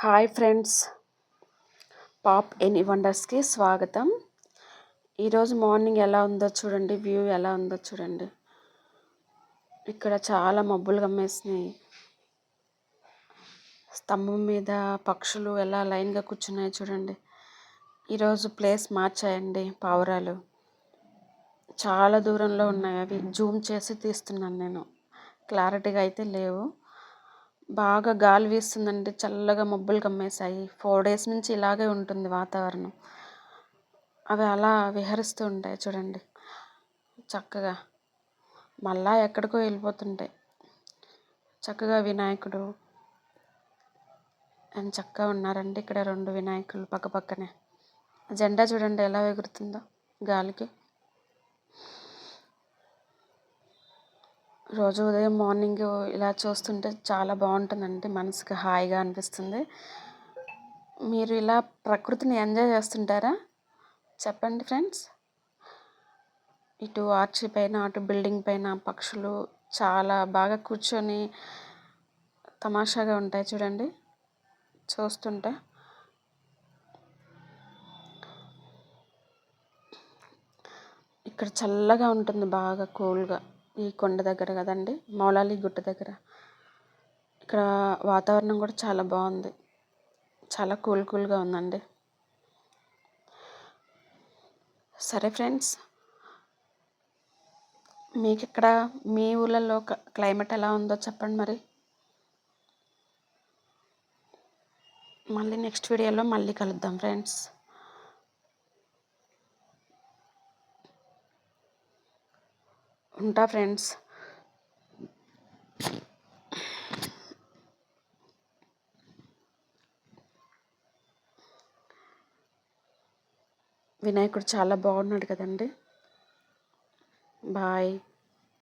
Hi friends, pop any వండర్స్కి స్వాగతం. ఈరోజు morning ఎలా ఉందో చూడండి, వ్యూ ఎలా ఉందో చూడండి. ఇక్కడ చాలా మబ్బులు కమ్మేసినాయి. స్తంభం మీద పక్షులు ఎలా లైన్గా కూర్చున్నాయి చూడండి. ఈరోజు ప్లేస్ మార్చాయండి. పావురాలు చాలా దూరంలో ఉన్నాయి. అవి జూమ్ చేసి తీస్తున్నాను నేను. క్లారిటీగా అయితే లేవు. బాగా గాలి వీస్తుందండి. చల్లగా మబ్బులు కమ్మేశాయి. 4 days నుంచి ఇలాగే ఉంటుంది వాతావరణం. అవి అలా విహరిస్తూ ఉంటాయి చూడండి చక్కగా. మళ్ళా ఎక్కడికో వెళ్ళిపోతుంటాయి. చక్కగా వినాయకుడు అని చక్కగా ఉన్నారండి. ఇక్కడ 2 వినాయకులు పక్క పక్కనే. జెండా చూడండి ఎలా ఎగురుతుందో గాలికి. రోజు ఉదయం మార్నింగ్ ఇలా చూస్తుంటే చాలా బాగుంటుందండి. మనసుకి హాయిగా అనిపిస్తుంది. మీరు ఇలా ప్రకృతిని ఎంజాయ్ చేస్తుంటారా? చెప్పండి ఫ్రెండ్స్. ఇటు ఆర్చి పైన అటు బిల్డింగ్ పైన పక్షులు చాలా బాగా కూర్చొని తమాషాగా ఉంటాయి చూడండి చూస్తుంటే. ఇక్కడ చల్లగా ఉంటుంది, బాగా కూల్గా. ఈ కొండ దగ్గర కదండి, మౌలాలి గుట్ట దగ్గర. ఇక్కడ వాతావరణం కూడా చాలా బాగుంది, చాలా కూల్గా ఉందండి. సరే ఫ్రెండ్స్, మీకు ఇక్కడ మీ ఊళ్ళల్లో క్లైమేట్ ఎలా ఉందో చెప్పండి మరి. మళ్ళీ నెక్స్ట్ వీడియోలో మళ్ళీ కలుద్దాం ఫ్రెండ్స్. ఉంటా ఫ్రెండ్స్. వినాయకుడు చాలా బాగున్నాడు కదండి. బాయ్.